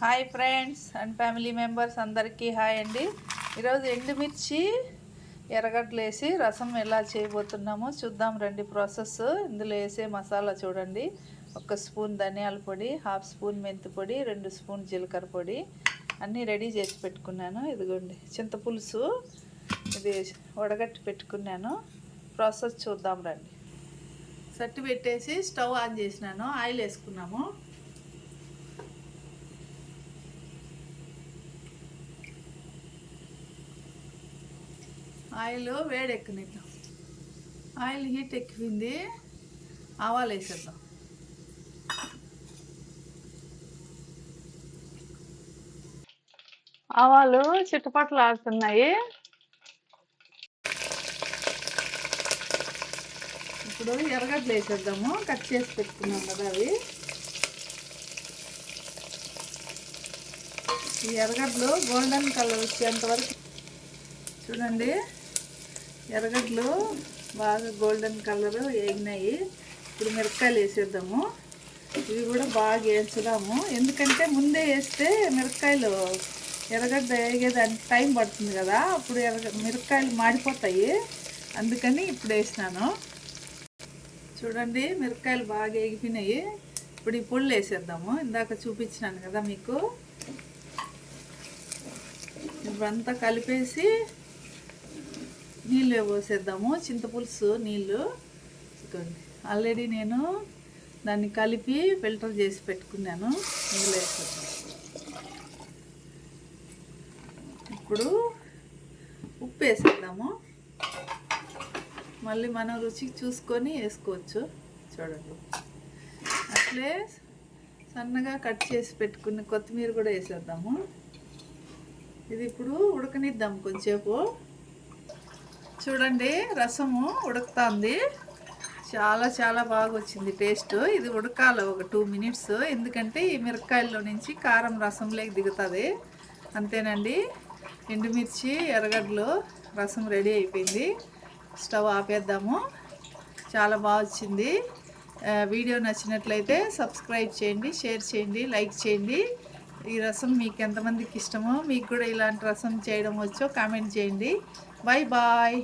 Hi friends and family members అందరికీ hi అండి. ఈరోజు ఎండుమిర్చి ఎర్రగడ్డలు వేసి రసం ఎలా చేయబోతున్నామో చూద్దాం రండి. ప్రాసెస్ ఇందులో వేసే మసాలా చూడండి. 1 స్పూన్ ధనియాల పొడి, 1/2 స్పూన్ మెంతి పొడి, 2 స్పూన్ జీలకర్ర పొడి అన్నీ రెడీ చేసి పెట్టుకున్నాను. ఇదిగోండి చింతపులుసు ఇది వడగట్టి పెట్టుకున్నాను. ప్రాసెస్ చూద్దాం రండి. సట్టి పెట్టేసి స్టవ్ ఆన్ చేసినాను. ఆయిల్ వేసుకున్నాము. ఆయిల్ వేడెక్కనిద్దాం. ఆయిల్ హీట్ ఎక్కింది. ఆవాలు వేసేద్దాం. ఆవాలు చిట్టపట్లు ఆడుతున్నాయి. ఇప్పుడు ఎర్రగడ్డలు వేసేద్దాము. కట్ చేసి పెట్టుకున్నాం కదా అవి. ఈ ఎర్రగడ్డలు గోల్డెన్ కలర్ వచ్చేంత వరకు చూడండి. ఎర్రగడ్డలు బాగా గోల్డెన్ కలర్ వేగినాయి. ఇప్పుడు మిరపకాయలు వేసేద్దాము. ఇవి కూడా బాగా వేయించుదాము. ఎందుకంటే ముందే వేస్తే మిరపకాయలు ఎర్రగడ్డ వేగేదానికి టైం పడుతుంది కదా, అప్పుడు మిరపకాయలు మాడిపోతాయి. అందుకని ఇప్పుడు వేసినాను. చూడండి మిరపకాయలు బాగా వేగిపోయినాయి. ఇప్పుడు ఈ పొళ్ళు వేసేద్దాము. ఇందాక చూపించినాను కదా మీకు. ఇప్పుడంతా కలిపేసి నీళ్ళు పోసేద్దాము. చింతపులుసు నీళ్ళు ఆల్రెడీ నేను దాన్ని కలిపి ఫిల్టర్ చేసి పెట్టుకున్నాను. నీళ్ళు వేసేద్దాం. ఇప్పుడు ఉప్పు వేసేద్దాము. మళ్ళీ మనం రుచికి చూసుకొని వేసుకోవచ్చు. చూడండి అట్లే సన్నగా కట్ చేసి పెట్టుకుని కొత్తిమీర కూడా వేసేద్దాము. ఇది ఇప్పుడు ఉడకనిద్దాం కొంచెంసేపు. చూడండి రసము ఉడుకుతుంది. చాలా బాగా వచ్చింది టేస్ట్. ఇది ఉడకాలి ఒక 2 మినిట్స్. ఎందుకంటే ఈ మిరపకాయల్లో నుంచి కారం రసంలోకి దిగుతుంది. అంతేనండి. ఎండుమిర్చి ఎర్రగడ్డలు రసం రెడీ అయిపోయింది. స్టవ్ ఆపేద్దాము. చాలా బాగా వచ్చింది. వీడియో నచ్చినట్లయితే సబ్స్క్రైబ్ చేయండి, షేర్ చేయండి, లైక్ చేయండి. ఈ రసం మీకు ఎంతమందికి ఇష్టమో, మీకు కూడా ఇలాంటి రసం చేయడం వచ్చో కామెంట్ చేయండి. Bye bye.